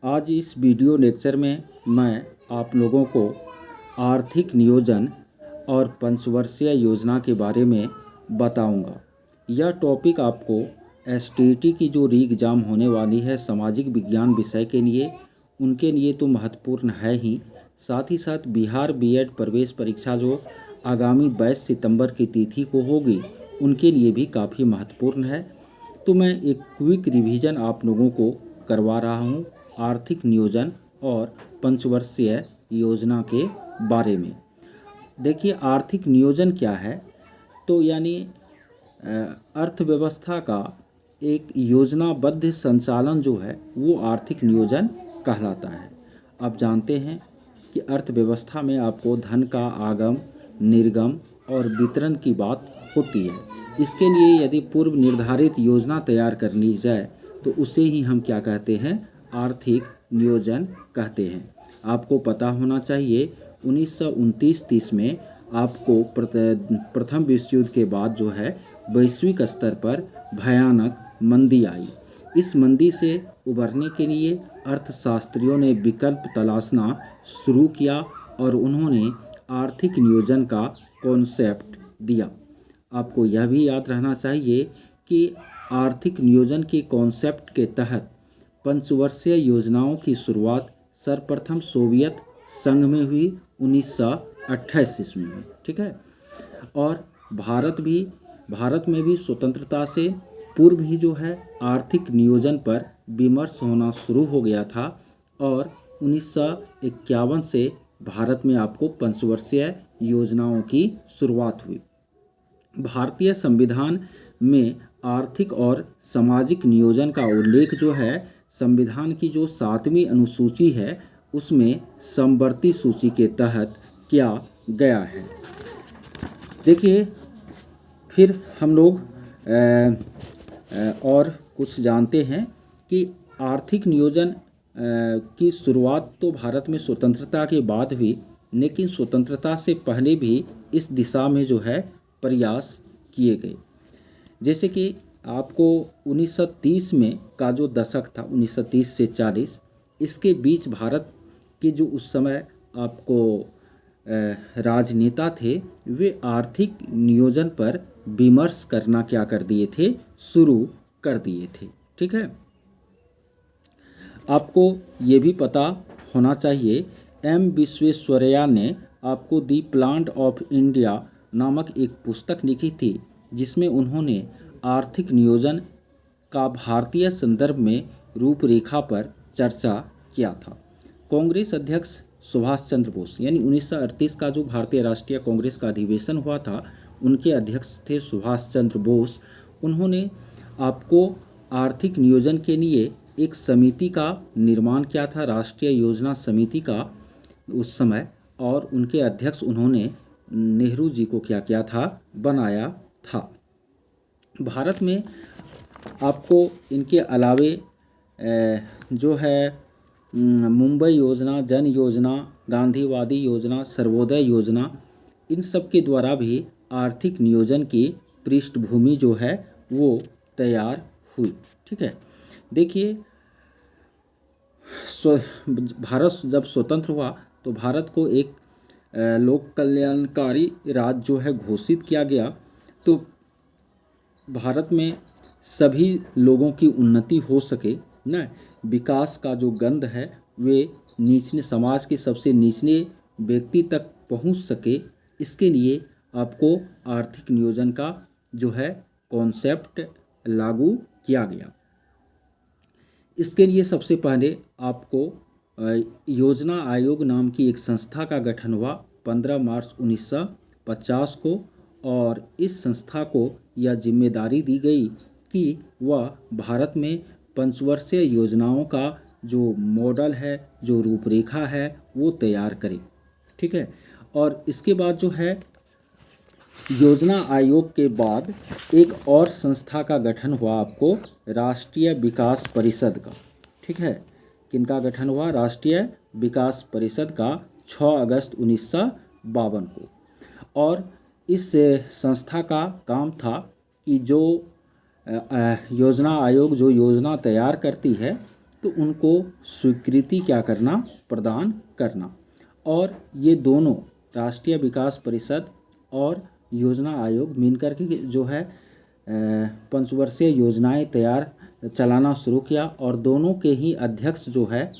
आज इस video lecture में मैं आप लोगों को आर्थिक नियोजन और पंचवर्षीय योजना के बारे में बताऊंगा। यह टॉपिक आपको एसटीईटी की जो री एग्ज़ाम होने वाली है सामाजिक विज्ञान विषय के लिए, उनके लिए तो महत्वपूर्ण है ही, साथ ही साथ बिहार बीएड प्रवेश परीक्षा जो आगामी 22 सितंबर की तिथि को होगी, उनके लिए भी काफ़ी महत्वपूर्ण है। तो मैं एक क्विक रिवीजन आप लोगों को करवा रहा हूँ आर्थिक नियोजन और पंचवर्षीय योजना के बारे में। देखिए, आर्थिक नियोजन क्या है? तो यानी अर्थव्यवस्था का एक योजनाबद्ध संचालन जो है वो आर्थिक नियोजन कहलाता है। आप जानते हैं कि अर्थव्यवस्था में आपको धन का आगम, निर्गम और वितरण की बात होती है। इसके लिए यदि पूर्व निर्धारित योजना तैयार करनी जाए तो उसे ही हम क्या कहते हैं? आर्थिक नियोजन कहते हैं। आपको पता होना चाहिए 1929-30 में आपको प्रथम विश्व युद्ध के बाद जो है वैश्विक स्तर पर भयानक मंदी आई। इस मंदी से उबरने के लिए अर्थशास्त्रियों ने विकल्प तलाशना शुरू किया और उन्होंने आर्थिक नियोजन का कॉन्सेप्ट दिया। आपको यह भी याद रहना चाहिए कि आर्थिक नियोजन के कॉन्सेप्ट के तहत पंचवर्षीय योजनाओं की शुरुआत सर्वप्रथम सोवियत संघ में हुई 1928 ईस्वी में। ठीक है। और भारत में भी स्वतंत्रता से पूर्व ही जो है आर्थिक नियोजन पर विमर्श होना शुरू हो गया था और 1951 से भारत में आपको पंचवर्षीय योजनाओं की शुरुआत हुई। भारतीय संविधान में आर्थिक और सामाजिक नियोजन का उल्लेख जो है संविधान की जो 7वीं अनुसूची है उसमें समवर्ती सूची के तहत किया गया है। देखिए, फिर हम लोग और कुछ जानते हैं कि आर्थिक नियोजन की शुरुआत तो भारत में स्वतंत्रता के बाद हुई, लेकिन स्वतंत्रता से पहले भी इस दिशा में जो है प्रयास किए गए। जैसे कि आपको 1930 में का जो दशक था 1930 से 40, इसके बीच भारत के जो उस समय आपको राजनेता थे वे आर्थिक नियोजन पर विमर्श करना क्या कर दिए थे? शुरू कर दिए थे। ठीक है। आपको ये भी पता होना चाहिए एम विश्वेश्वरैया ने आपको दी प्लान ऑफ इंडिया नामक एक पुस्तक लिखी थी जिसमें उन्होंने आर्थिक नियोजन का भारतीय संदर्भ में रूपरेखा पर चर्चा किया था। कांग्रेस अध्यक्ष सुभाष चंद्र बोस, यानी 1938 का जो भारतीय राष्ट्रीय कांग्रेस का अधिवेशन हुआ था, उनके अध्यक्ष थे सुभाष चंद्र बोस। उन्होंने आपको आर्थिक नियोजन के लिए एक समिति का निर्माण किया था, राष्ट्रीय योजना समिति का उस समय, और उनके अध्यक्ष उन्होंने नेहरू जी को क्या किया था? बनाया था। भारत में आपको इनके अलावे जो है मुंबई योजना, जन योजना, गांधीवादी योजना, सर्वोदय योजना, इन सब के द्वारा भी आर्थिक नियोजन की पृष्ठभूमि जो है वो तैयार हुई। ठीक है। देखिए, भारत जब स्वतंत्र हुआ तो भारत को एक लोक कल्याणकारी राज्य जो है घोषित किया गया। तो भारत में सभी लोगों की उन्नति हो सके न, विकास का जो गंध है वे निचले समाज के सबसे निचले व्यक्ति तक पहुंच सके, इसके लिए आपको आर्थिक नियोजन का जो है कॉन्सेप्ट लागू किया गया। इसके लिए सबसे पहले आपको योजना आयोग नाम की एक संस्था का गठन हुआ 15 मार्च 1950 को, और इस संस्था को यह जिम्मेदारी दी गई कि वह भारत में पंचवर्षीय योजनाओं का जो मॉडल है, जो रूपरेखा है, वो तैयार करे। ठीक है। और इसके बाद जो है योजना आयोग के बाद एक और संस्था का गठन हुआ आपको राष्ट्रीय विकास परिषद का। ठीक है। किनका गठन हुआ? राष्ट्रीय विकास परिषद का 6 अगस्त 1952 को। और इस संस्था का काम था कि जो योजना आयोग जो योजना तैयार करती है तो उनको स्वीकृति क्या करना, प्रदान करना। और ये दोनों राष्ट्रीय विकास परिषद और योजना आयोग मिलकर के जो है पंचवर्षीय योजनाएं तैयार चलाना शुरू किया, और दोनों के ही अध्यक्ष जो है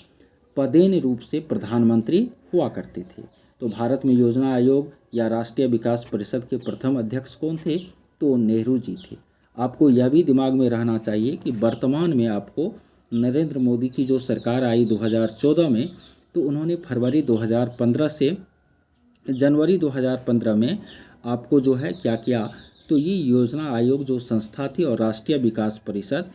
पदेन रूप से प्रधानमंत्री हुआ करते थे। तो भारत में योजना आयोग या राष्ट्रीय विकास परिषद के प्रथम अध्यक्ष कौन थे, तो नेहरू जी थे। आपको यह भी दिमाग में रहना चाहिए कि वर्तमान में आपको नरेंद्र मोदी की जो सरकार आई 2014 में, तो उन्होंने फरवरी 2015 से जनवरी 2015 में आपको जो है क्या किया, तो ये योजना आयोग जो संस्था थी और राष्ट्रीय विकास परिषद,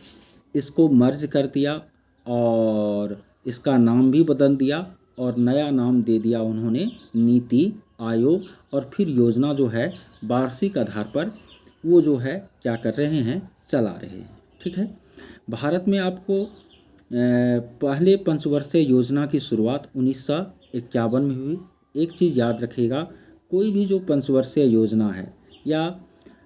इसको मर्ज कर दिया और इसका नाम भी बदल दिया और नया नाम दे दिया उन्होंने नीति आयोग। और फिर योजना जो है वार्षिक आधार पर वो जो है क्या कर रहे हैं, चला रहे हैं। ठीक है, भारत में आपको पहले पंचवर्षीय योजना की शुरुआत 1951 में हुई। एक चीज़ याद रखिएगा, कोई भी जो पंचवर्षीय योजना है या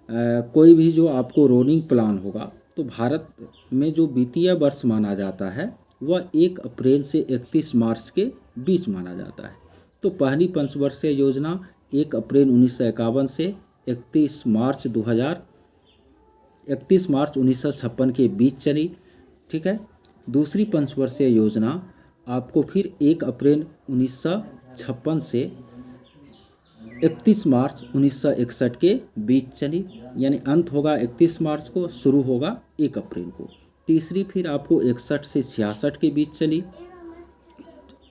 कोई भी जो आपको रोलिंग प्लान होगा, तो भारत में जो वित्तीय वर्ष माना जाता है वह 1 अप्रैल से 31 मार्च के बीच माना जाता है। तो पहली पंचवर्षीय योजना 1 अप्रैल 1951 से 31 मार्च 1956 के बीच चली। ठीक है, दूसरी पंचवर्षीय योजना आपको फिर 1 अप्रैल 1956 से 31 मार्च 1961 के बीच चली, यानी अंत होगा 31 मार्च को, शुरू होगा 1 अप्रैल को। तीसरी फिर आपको 61 से 66 के बीच चली।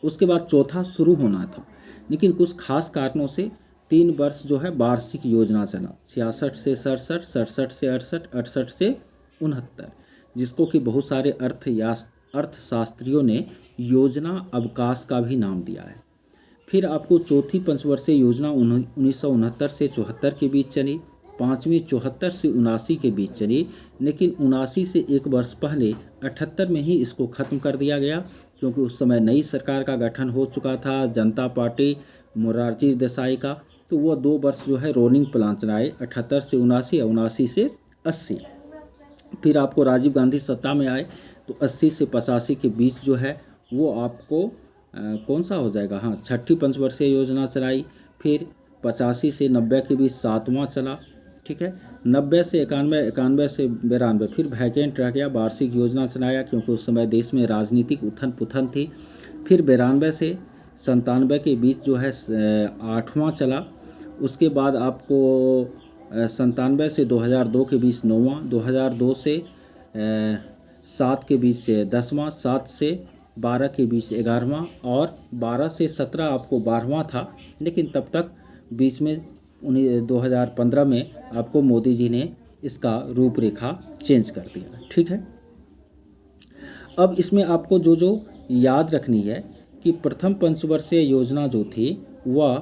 उसके बाद चौथा शुरू होना था, लेकिन कुछ खास कारणों से 3 वर्ष जो है वार्षिक योजना चला, 66 से 67, 67 से 68, 68 से 69, जिसको कि बहुत सारे अर्थशास्त्रियों ने योजना अवकाश का भी नाम दिया है। फिर आपको चौथी पंचवर्षीय योजना 1969 से 74 के बीच चली, पाँचवीं 74 से 79 के बीच चली, लेकिन 79 से 1 वर्ष पहले 78 में ही इसको ख़त्म कर दिया गया, क्योंकि उस समय नई सरकार का गठन हो चुका था, जनता पार्टी मोरारजी देसाई का। तो वो 2 वर्ष जो है रोलिंग प्लान चलाए, 78 से 79, 79 से 80। फिर आपको राजीव गांधी सत्ता में आए तो 80 से 85 के बीच जो है वो आपको कौन सा हो जाएगा, हाँ, छठी पंचवर्षीय योजना चलाई। फिर 85 से 90 के बीच 7वां चला। ठीक है, 90 से 91, 91 से 92 फिर वैकेंट रह गया, वार्षिक योजना चलाया, क्योंकि उस समय देश में राजनीतिक उथल पुथल थी। फिर 92 से 97 के बीच जो है 8वां चला। उसके बाद आपको 97 से 2002 के बीच 9वां, 2002 से 7 के बीच से 10वां, 7 से 12 के बीच 11वां, और 12 से 17 आपको 12वां था, लेकिन तब तक बीच में 2015 में आपको मोदी जी ने इसका रूपरेखा चेंज कर दिया। ठीक है, अब इसमें आपको जो याद रखनी है कि प्रथम पंचवर्षीय योजना जो थी वह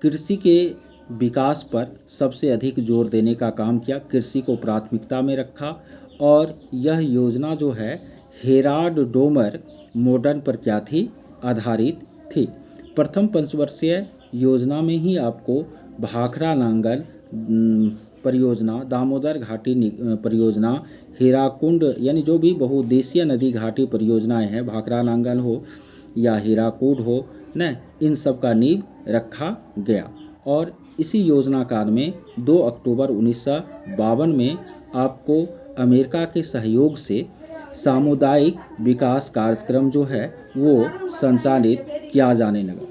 कृषि के विकास पर सबसे अधिक जोर देने का काम किया, कृषि को प्राथमिकता में रखा, और यह योजना जो है हेराल्ड डोमर मॉडल पर क्या थी, आधारित थी। प्रथम पंचवर्षीय योजना में ही आपको भाखड़ा नांगल परियोजना, दामोदर घाटी परियोजना, हीराकुंड, यानी जो भी बहुउद्देशीय नदी घाटी परियोजनाएं हैं, भाखड़ा नांगल हो या हीराकुंड हो न, इन सब का नींव रखा गया। और इसी योजना काल में 2 अक्टूबर 1952 में आपको अमेरिका के सहयोग से सामुदायिक विकास कार्यक्रम जो है वो संचालित किया जाने लगा।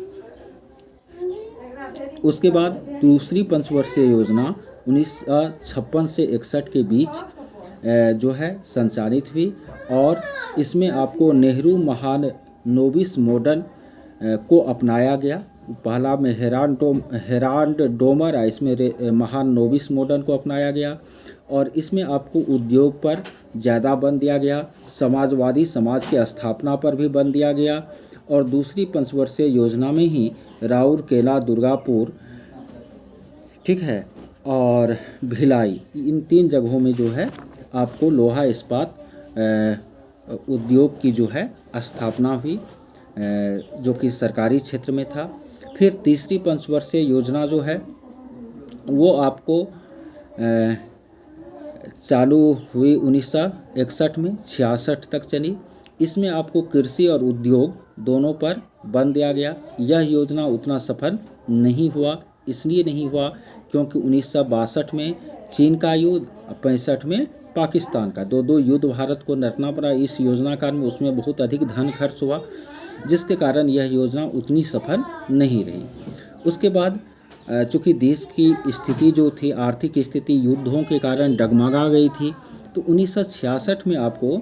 उसके बाद दूसरी पंचवर्षीय योजना 1956 से 61 के बीच जो है संचालित हुई, और इसमें आपको नेहरू महानोबिस मॉडल को अपनाया गया। पहला में हेराल्ड डोमर, इसमें महानोबिस मॉडल को अपनाया गया, और इसमें आपको उद्योग पर ज़्यादा बल दिया गया, समाजवादी समाज की स्थापना पर भी बल दिया गया। और दूसरी पंचवर्षीय योजना में ही राउरकेला, दुर्गापुर, ठीक है, और भिलाई, इन 3 जगहों में जो है आपको लोहा इस्पात उद्योग की जो है स्थापना हुई, जो कि सरकारी क्षेत्र में था। फिर तीसरी पंचवर्षीय योजना जो है वो आपको चालू हुई 1961 में, 66 तक चली। इसमें आपको कृषि और उद्योग दोनों पर बंद दिया गया। यह योजना उतना सफल नहीं हुआ, इसलिए नहीं हुआ क्योंकि 1962 में चीन का युद्ध, 65 में पाकिस्तान का, दो युद्ध भारत को लड़ना पड़ा इस योजना काल में। उसमें बहुत अधिक धन खर्च हुआ, जिसके कारण यह योजना उतनी सफल नहीं रही। उसके बाद चूँकि देश की स्थिति जो थी, आर्थिक स्थिति युद्धों के कारण डगमगा गई थी, तो 1966 में आपको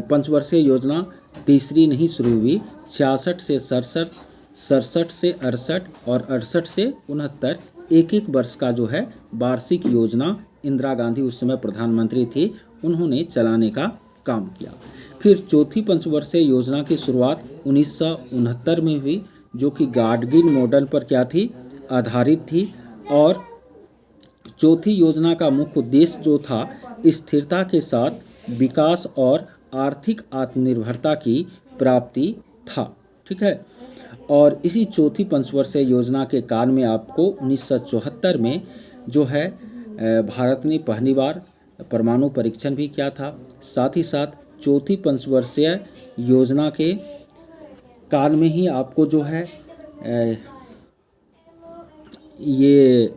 पंचवर्षीय योजना तीसरी नहीं शुरू हुई। 66 से 67, 67 से 68 और 68 से 69 एक एक वर्ष का जो है वार्षिक योजना इंदिरा गांधी उस समय प्रधानमंत्री थी, उन्होंने चलाने का काम किया। फिर चौथी पंचवर्षीय योजना की शुरुआत 1969 में हुई, जो कि गाडगिल मॉडल पर क्या थी, आधारित थी। और चौथी योजना का मुख्य उद्देश्य जो था, स्थिरता के साथ विकास और आर्थिक आत्मनिर्भरता की प्राप्ति था। ठीक है। और इसी चौथी पंचवर्षीय योजना के काल में आपको 1974 में जो है भारत ने पहली बार परमाणु परीक्षण भी किया था। साथ ही साथ चौथी पंचवर्षीय योजना के काल में ही आपको जो है ये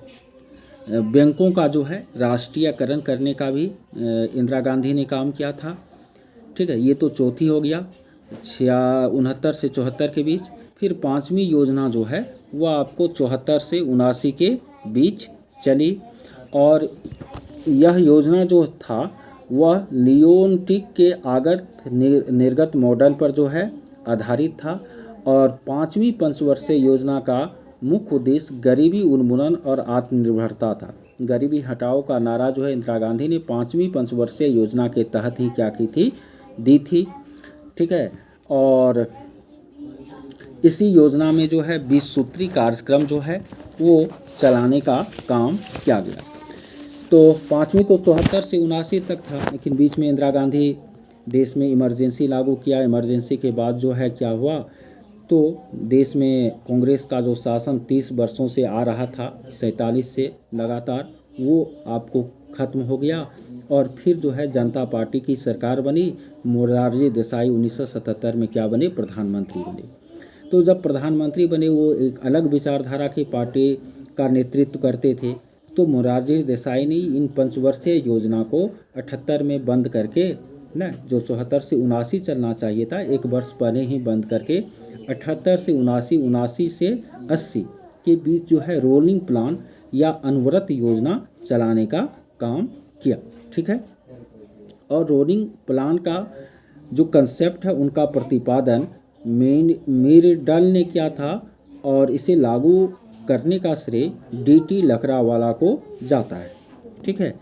बैंकों का जो है राष्ट्रीयकरण करने का भी इंदिरा गांधी ने काम किया था। ठीक है, ये तो चौथी हो गया 69 से 74 के बीच। फिर पांचवी योजना जो है वह आपको 74 से 79 के बीच चली, और यह योजना जो था वह लियोनटिक के आगत निर्गत मॉडल पर जो है आधारित था। और पांचवी पंचवर्षीय योजना का मुख्य उद्देश्य गरीबी उन्मूलन और आत्मनिर्भरता था। गरीबी हटाओ का नारा जो है इंदिरा गांधी ने पांचवी पंचवर्षीय योजना के तहत ही क्या की थी, दी थी। ठीक है। और इसी योजना में जो है 20 सूत्री कार्यक्रम जो है वो चलाने का काम किया गया। तो पांचवी तो 74 से 79 तक था, लेकिन बीच में इंदिरा गांधी देश में इमरजेंसी लागू किया। इमरजेंसी के बाद जो है क्या हुआ, तो देश में कांग्रेस का जो शासन 30 वर्षों से आ रहा था, 47 से लगातार, वो आपको खत्म हो गया। और फिर जो है जनता पार्टी की सरकार बनी। मोरारजी देसाई 1977 में क्या बने, प्रधानमंत्री बने। तो जब प्रधानमंत्री बने वो एक अलग विचारधारा की पार्टी का नेतृत्व करते थे। तो मोरारजी देसाई ने इन पंचवर्षीय योजना को 78 में बंद करके ना, जो 74 से 79 चलना चाहिए था, एक वर्ष पहले ही बंद करके 78 से 79, 79 से 80 के बीच जो है रोलिंग प्लान या अनवरत योजना चलाने का काम किया। ठीक है। और रोलिंग प्लान का जो कंसेप्ट है उनका प्रतिपादन मेरिडल ने किया था, और इसे लागू करने का श्रेय डीटी लकड़ावाला को जाता है। ठीक है।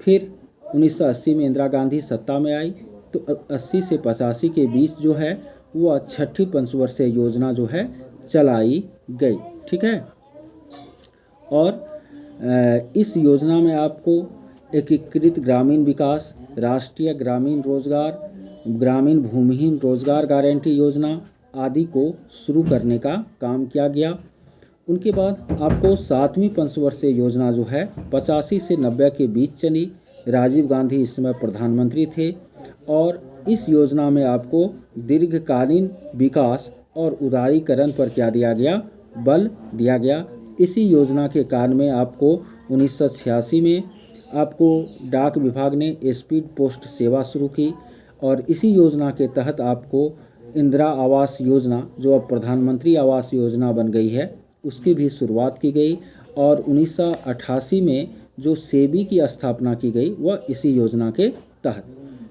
फिर 1980 में इंदिरा गांधी सत्ता में आई, तो 80 से 85 के बीच जो है वो छठी पंचवर्षीय योजना जो है चलाई गई। ठीक है। और इस योजना में आपको एकीकृत ग्रामीण विकास, राष्ट्रीय ग्रामीण रोजगार, ग्रामीण भूमिहीन रोजगार गारंटी योजना आदि को शुरू करने का काम किया गया। उनके बाद आपको सातवीं पंचवर्षीय योजना जो है 85 से 90 के बीच चली। राजीव गांधी इस समय प्रधानमंत्री थे, और इस योजना में आपको दीर्घकालीन विकास और उदारीकरण पर क्या दिया गया, बल दिया गया। इसी योजना के काल में आपको 1986 में आपको डाक विभाग ने स्पीड पोस्ट सेवा शुरू की, और इसी योजना के तहत आपको इंदिरा आवास योजना, जो अब प्रधानमंत्री आवास योजना बन गई है, उसकी भी शुरुआत की गई। और 1988 में जो सेबी की स्थापना की गई वह इसी योजना के तहत।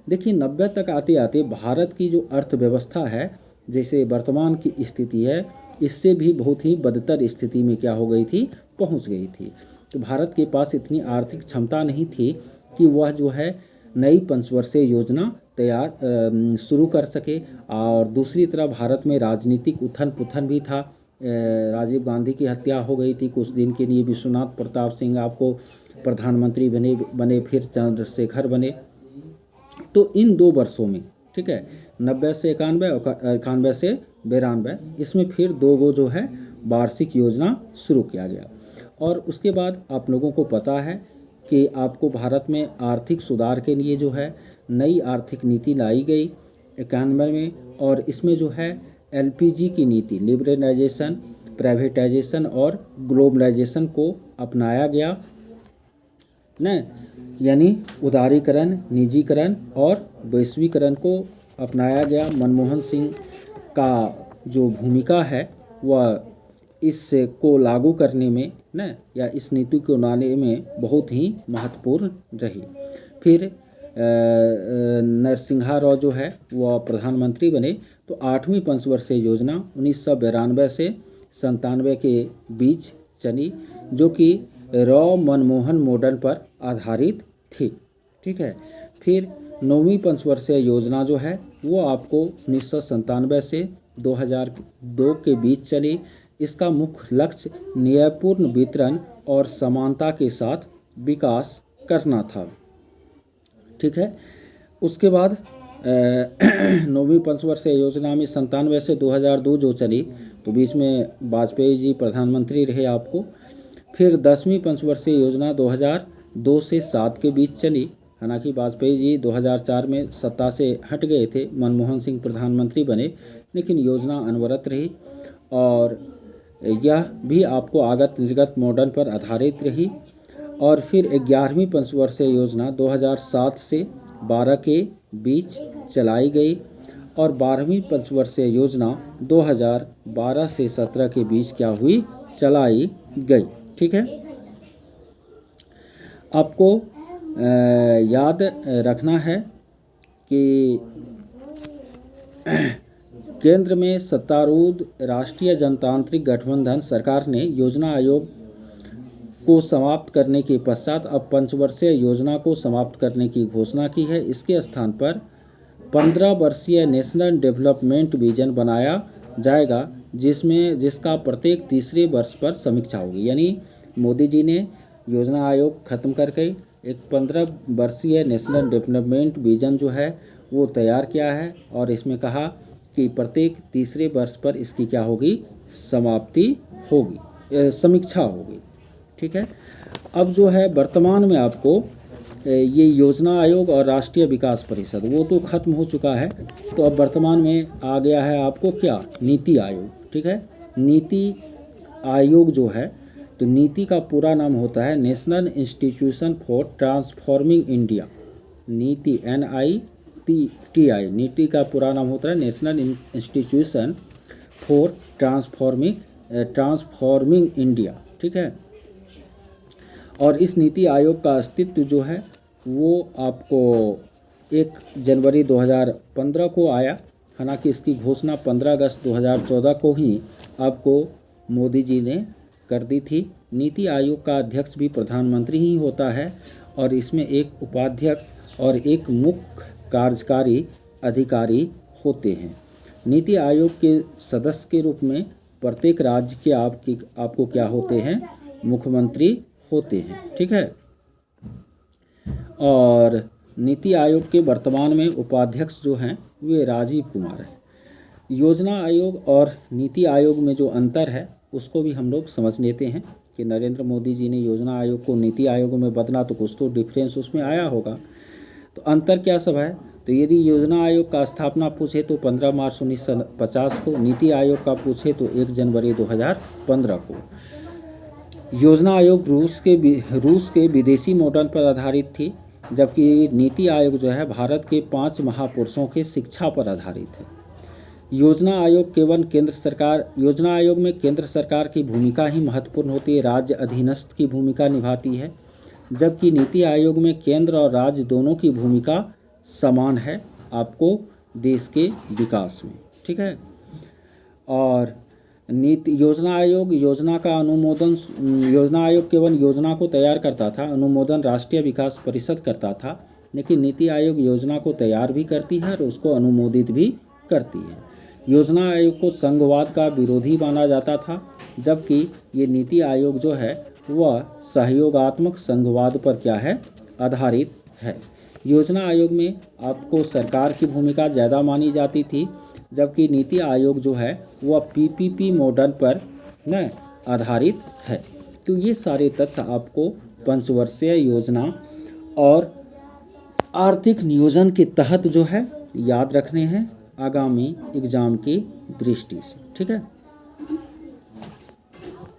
देखिए 90 तक आते आते भारत की जो अर्थव्यवस्था है, जैसे वर्तमान की स्थिति है, इससे भी बहुत ही बदतर स्थिति में क्या हो गई थी, पहुंच गई थी। तो भारत के पास इतनी आर्थिक क्षमता नहीं थी कि वह जो है नई पंचवर्षीय योजना तैयार शुरू कर सके। और दूसरी तरफ भारत में राजनीतिक उथल पुथल भी था। राजीव गांधी की हत्या हो गई थी कुछ दिन के लिए, विश्वनाथ प्रताप सिंह आपको प्रधानमंत्री बने, फिर चंद्रशेखर बने। तो इन 2 वर्षों में, ठीक है, 90 से 91 और 91 से 92, इसमें फिर 2 गो जो है वार्षिक योजना शुरू किया गया। और उसके बाद आप लोगों को पता है कि आपको भारत में आर्थिक सुधार के लिए जो है नई आर्थिक नीति लाई गई 91 में, और इसमें जो है एलपीजी की नीति, लिबरलाइजेशन, प्राइवेटाइजेशन और ग्लोबलाइजेशन को अपनाया गया न, यानी उदारीकरण, निजीकरण और वैश्वीकरण को अपनाया गया। मनमोहन सिंह का जो भूमिका है वह इस को लागू करने में न, या इस नीति को लाने में बहुत ही महत्वपूर्ण रही। फिर नरसिम्हा राव जो है वह प्रधानमंत्री बने। तो 8वीं पंचवर्षीय योजना 1992 से 97 के बीच चली, जो कि राव मनमोहन मॉडल पर आधारित थी। ठीक है। फिर 9वीं पंचवर्षीय योजना जो है वो आपको 1997 से 2002 के बीच चली। इसका मुख्य लक्ष्य न्यायपूर्ण वितरण और समानता के साथ विकास करना था। ठीक है। उसके बाद 9वीं पंचवर्षीय योजना में 97 से 2002 जो चली, तो बीच में वाजपेयी जी प्रधानमंत्री रहे आपको। फिर 10वीं पंचवर्षीय योजना 2002 से 7 के बीच चली। हालांकि वाजपेयी जी 2004 में सत्ता से हट गए थे, मनमोहन सिंह प्रधानमंत्री बने, लेकिन योजना अनवरत रही और यह भी आपको आगत निर्गत मॉडल पर आधारित रही। और फिर 11वीं पंचवर्षीय योजना 2007 से 12 के बीच चलाई गई और 12वीं पंचवर्षीय योजना 2012 से 17 के बीच क्या हुई, चलाई गई। ठीक है। आपको याद रखना है कि केंद्र में सत्तारूढ़ राष्ट्रीय जनतांत्रिक गठबंधन सरकार ने योजना आयोग को समाप्त करने के पश्चात अब पंचवर्षीय योजना को समाप्त करने की घोषणा की है। इसके स्थान पर 15 वर्षीय नेशनल डेवलपमेंट विजन बनाया जाएगा, जिसका प्रत्येक तीसरे वर्ष पर समीक्षा होगी। यानी मोदी जी ने योजना आयोग खत्म करके एक 15 वर्षीय नेशनल डेवलपमेंट विजन जो है वो तैयार किया है और इसमें कहा कि प्रत्येक तीसरे वर्ष पर इसकी क्या होगी, समाप्ति होगी, समीक्षा होगी। ठीक है। अब जो है वर्तमान में आपको ये योजना आयोग और राष्ट्रीय विकास परिषद वो तो खत्म हो चुका है, तो अब वर्तमान में आ गया है आपको क्या, नीति आयोग। ठीक है। नीति आयोग जो है, तो नीति का पूरा नाम होता है national institution for transforming India. नीति NITI, नीति का पूरा नाम होता है national institution for transforming India. ठीक है। और इस नीति आयोग का अस्तित्व जो है वो आपको 1 जनवरी 2015 को आया। हालांकि इसकी घोषणा 15 अगस्त 2014 को ही आपको मोदी जी ने कर दी थी। नीति आयोग का अध्यक्ष भी प्रधानमंत्री ही होता है और इसमें एक उपाध्यक्ष और एक मुख्य कार्यकारी अधिकारी होते हैं। नीति आयोग के सदस्य के रूप में प्रत्येक राज्य के आपको क्या होते हैं, मुख्यमंत्री होते हैं। ठीक है। और नीति आयोग के वर्तमान में उपाध्यक्ष जो हैं वे राजीव कुमार हैं। योजना आयोग और नीति आयोग में जो अंतर है उसको भी हम लोग समझ लेते हैं कि नरेंद्र मोदी जी ने योजना आयोग को नीति आयोग में बदला तो कुछ तो डिफरेंस उसमें आया होगा। तो अंतर क्या सब है, तो यदि योजना आयोग का स्थापना पूछे तो 15 मार्च 1950 को, नीति आयोग का पूछे तो 1 जनवरी 2015 को। योजना आयोग रूस के विदेशी मॉडल पर आधारित थी, जबकि नीति आयोग जो है भारत के 5 महापुरुषों के शिक्षा पर आधारित है। योजना आयोग में केंद्र सरकार की भूमिका ही महत्वपूर्ण होती है, राज्य अधीनस्थ की भूमिका निभाती है, जबकि नीति आयोग में केंद्र और राज्य दोनों की भूमिका समान है आपको देश के विकास में। ठीक है। और योजना आयोग केवल योजना को तैयार करता था, अनुमोदन राष्ट्रीय विकास परिषद करता था, लेकिन नीति आयोग योजना को तैयार भी करती है और उसको अनुमोदित भी करती है। योजना आयोग को संघवाद का विरोधी माना जाता था, जबकि ये नीति आयोग जो है वह सहयोगात्मक संघवाद पर क्या है, आधारित है। योजना आयोग में आपको सरकार की भूमिका ज़्यादा मानी जाती थी, जबकि नीति आयोग जो है वह PPP मॉडल पर न आधारित है। तो ये सारे तथ्य आपको पंचवर्षीय योजना और आर्थिक नियोजन के तहत जो है याद रखने हैं आगामी एग्जाम की दृष्टि से। ठीक है।